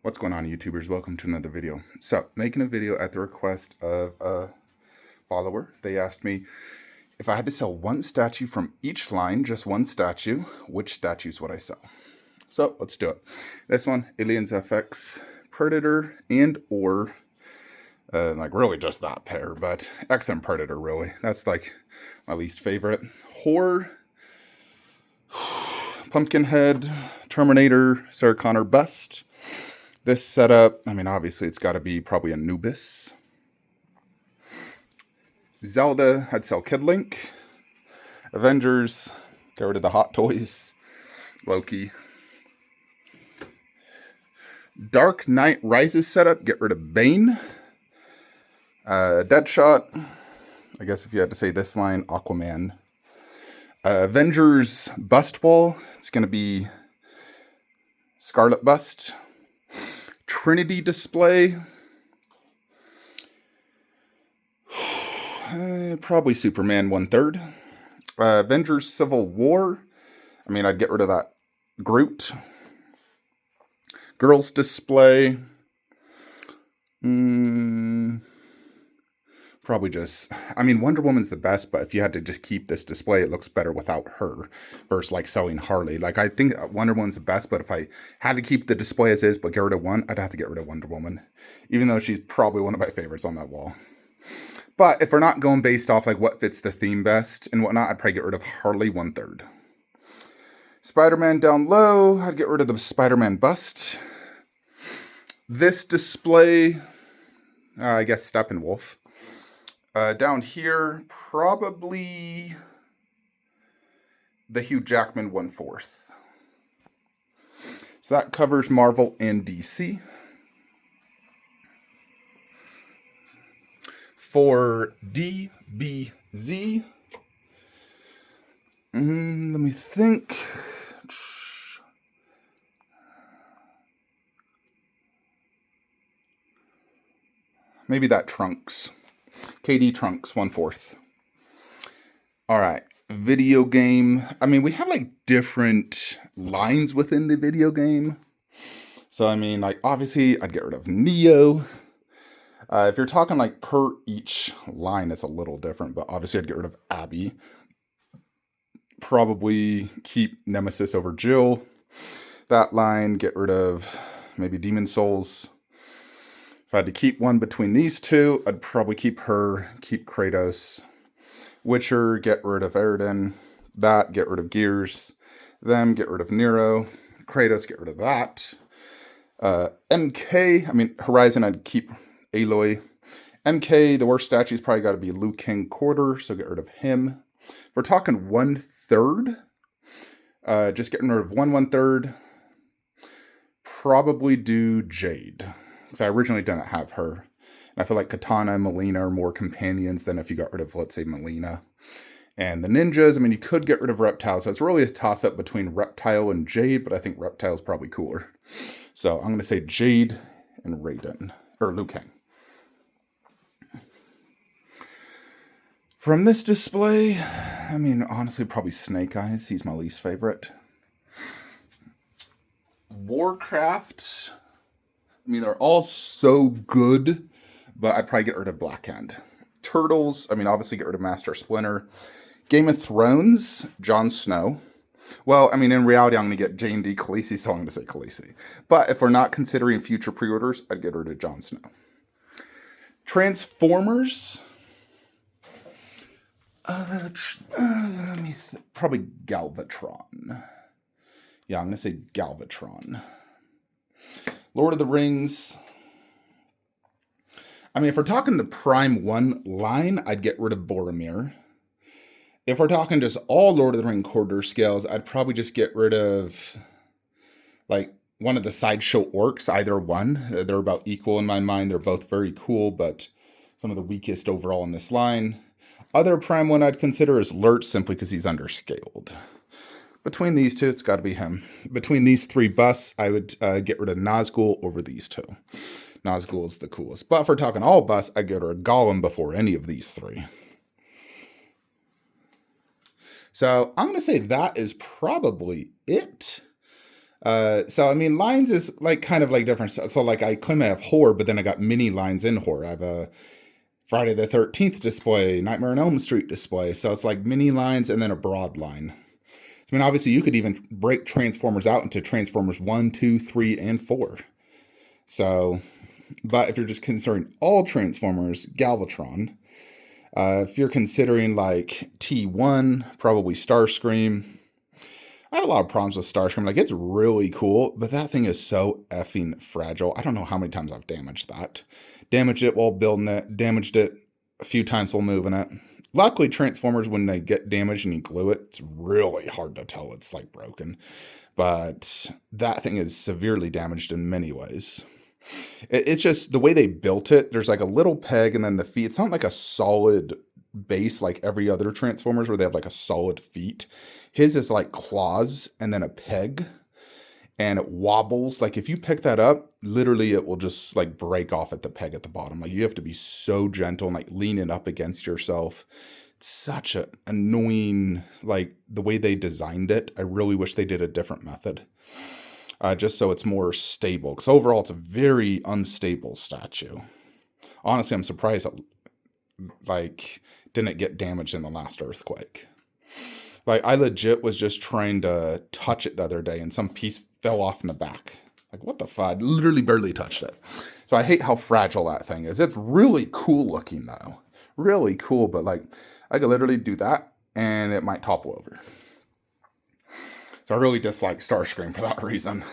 What's going on, YouTubers? Welcome to another video. So, making a video at the request of a follower. They asked me if I had to sell one statue from each line, just one statue, which statues would I sell? So, let's do it. This one, Aliens FX, Predator, and or, like really just that pair, but X and Predator, really. That's like my least favorite. Horror, Pumpkinhead, Terminator, Sarah Connor bust. This setup, I mean, obviously it's got to be probably Anubis. Zelda, I'd sell Kid Link. Avengers, get rid of the Hot Toys. Loki. Dark Knight Rises setup, get rid of Bane. Deadshot, I guess if you had to say this line, Aquaman. Avengers Bust Wall, it's going to be Scarlet Bust. Trinity display, probably Superman 1/3. Avengers Civil War, I mean, I'd get rid of that Groot. Girls display, probably just, I mean, Wonder Woman's the best, but if you had to just keep this display, it looks better without her versus like selling Harley. Like, I think Wonder Woman's the best, but if I had to keep the display as is, but get rid of one, I'd have to get rid of Wonder Woman, even though she's probably one of my favorites on that wall. But if we're not going based off like what fits the theme best and whatnot, I'd probably get rid of Harley 1/3. Spider-Man down low, I'd get rid of the Spider-Man bust. This display, I guess Steppenwolf. Down here, probably the Hugh Jackman 1/4. So that covers Marvel and DC. For DBZ, let me think. Maybe that Trunks. KD Trunks 1/4. All right, video game. I mean, we have like different lines within the video game. So, I mean, like, obviously, I'd get rid of Neo. If you're talking like per each line, it's a little different, but obviously, I'd get rid of Abby. Probably keep Nemesis over Jill. That line, get rid of maybe Demon Souls. If I had to keep one between these two, I'd probably keep her, keep Kratos. Witcher, get rid of Aridin. That, get rid of Gears. Them, get rid of Nero. Kratos, get rid of that. MK, I mean, Horizon, I'd keep Aloy. MK, the worst statue's probably got to be Liu Kang Quarter, so get rid of him. If we're talking 1/3, just getting rid of 1/3. Probably do Jade. Because I originally didn't have her. And I feel like Katana and Melina are more companions than if you got rid of, let's say, Melina. And the ninjas, I mean, you could get rid of Reptile. So it's really a toss-up between Reptile and Jade, but I think Reptile's probably cooler. So I'm going to say Jade and Raiden. Or Liu Kang. From this display, I mean, honestly, probably Snake Eyes. He's my least favorite. Warcraft, I mean, they're all so good, but I'd probably get rid of Black Hand. Turtles, I mean, obviously get rid of Master Splinter. Game of Thrones, Jon Snow. Well, I mean, in reality, I'm going to get J&D Khaleesi, so I'm going to say Khaleesi. But if we're not considering future pre-orders, I'd get rid of Jon Snow. Transformers, probably Galvatron. Yeah, I'm going to say Galvatron. Lord of the Rings. I mean, if we're talking the Prime 1 line, I'd get rid of Boromir. If we're talking just all Lord of the Ring quarter scales, I'd probably just get rid of, like, one of the sideshow orcs, either one. They're about equal in my mind. They're both very cool, but some of the weakest overall in this line. Other Prime 1 I'd consider is Lurtz, simply because he's underscaled. Between these two, it's got to be him. Between these three busts, I would get rid of Nazgul over these two. Nazgul is the coolest. But if we're talking all busts, I'd get rid of Gollum before any of these three. So I'm going to say that is probably it. So I mean, lines is like kind of like different. So like I claim I have horror, but then I got mini lines in horror. I have a Friday the 13th display, Nightmare on Elm Street display. So it's like mini lines and then a broad line. I mean, obviously, you could even break Transformers out into Transformers 1, 2, 3, and 4. So, but if you're just considering all Transformers, Galvatron. If you're considering like T1, probably Starscream. I have a lot of problems with Starscream. Like, it's really cool, but that thing is so effing fragile. I don't know how many times I've damaged that. Damaged it while building it, damaged it a few times while moving it. Luckily, Transformers, when they get damaged and you glue it, it's really hard to tell it's like broken. But that thing is severely damaged in many ways. It's just the way they built it. There's like a little peg and then the feet. It's not like a solid base like every other Transformers where they have like a solid feet. His is like claws and then a peg, and it wobbles. Like if you pick that up, literally it will just like break off at the peg at the bottom. Like you have to be so gentle and like lean it up against yourself. It's such an annoying, like the way they designed it. I really wish they did a different method. Just so it's more stable. Because overall, it's a very unstable statue. Honestly, I'm surprised it like didn't get damaged in the last earthquake. Like I legit was just trying to touch it the other day, and some piece fell off in the back. Like what the fuck? Literally barely touched it. So I hate how fragile that thing is. It's really cool looking though, really cool. But like I could literally do that, and it might topple over. So I really dislike Starscream for that reason.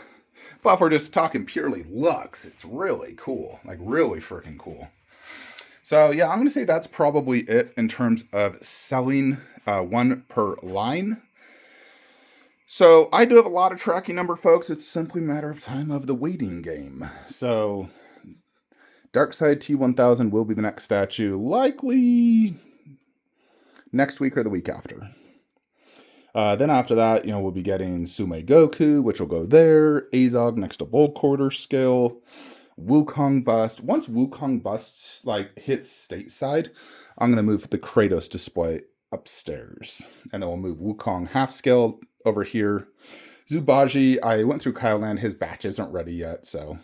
But if we're just talking purely looks, it's really cool. Like really freaking cool. So yeah, I'm going to say that's probably it in terms of selling one per line. So I do have a lot of tracking number, folks. It's simply a matter of time of the waiting game. So Darkseid T1000 will be the next statue, likely next week or the week after. Then after that, we'll be getting Sume Goku, which will go there. Azog next to Bold Quarter Scale. Wukong Bust. Once Wukong Bust like hits stateside, I'm gonna move the Kratos display upstairs, and then we'll move Wukong half scale over here. Zubaji, I went through Kyleland. His batch isn't ready yet, so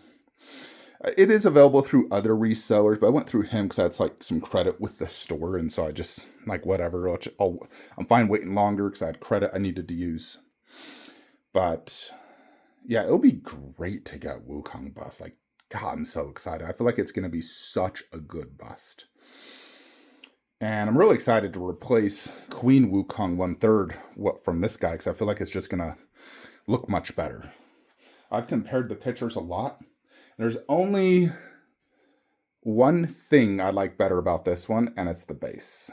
it is available through other resellers, but I went through him because I had like some credit with the store, and so I just like whatever. I'm fine waiting longer because I had credit I needed to use. But yeah, it'll be great to get Wukong Bust. Like, God, I'm so excited. I feel like it's going to be such a good bust. And I'm really excited to replace Queen Wukong 1/3 from this guy because I feel like it's just going to look much better. I've compared the pictures a lot. There's only one thing I like better about this one, and it's the base.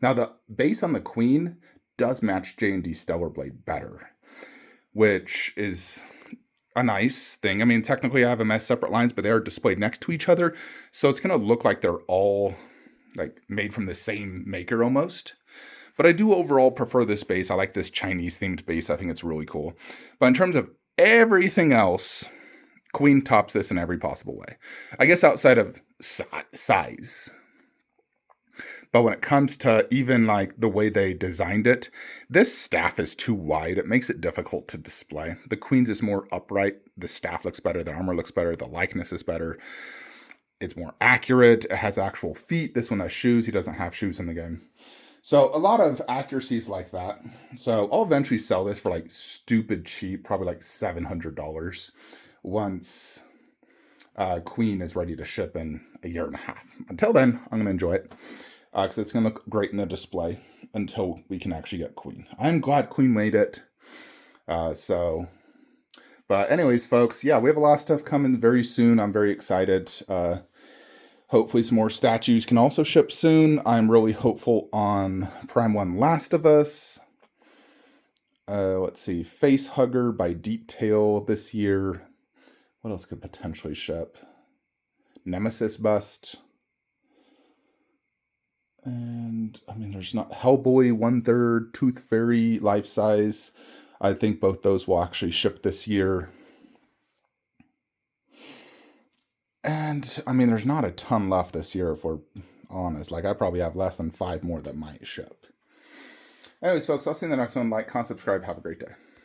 Now, the base on the Queen does match J&D Stellar Blade better, which is a nice thing. I mean, technically I have them as separate lines, but they are displayed next to each other. So it's going to look like they're all like made from the same maker almost. But I do overall prefer this base. I like this Chinese themed base. I think it's really cool. But in terms of everything else, Queen tops this in every possible way. I guess outside of size. But when it comes to even like the way they designed it, this staff is too wide. It makes it difficult to display. The Queen's is more upright. The staff looks better. The armor looks better. The likeness is better. It's more accurate. It has actual feet. This one has shoes. He doesn't have shoes in the game. So a lot of accuracies like that. So I'll eventually sell this for like stupid cheap, probably like $700 once Queen is ready to ship in a year and a half. Until then, I'm going to enjoy it because it's going to look great in the display until we can actually get Queen. I'm glad Queen made it. But anyways, folks, yeah, we have a lot of stuff coming very soon. I'm very excited. Hopefully some more statues can also ship soon. I'm really hopeful on Prime 1 Last of Us. Let's see, Face Hugger by Deep Tail this year. What else could potentially ship? Nemesis Bust. And, I mean, there's not... Hellboy 1/3, Tooth Fairy, Life Size. I think both those will actually ship this year. And, I mean, there's not a ton left this year, if we're honest. Like, I probably have less than 5 more that might ship. Anyways, folks, I'll see you in the next one. Like, comment, subscribe. Have a great day.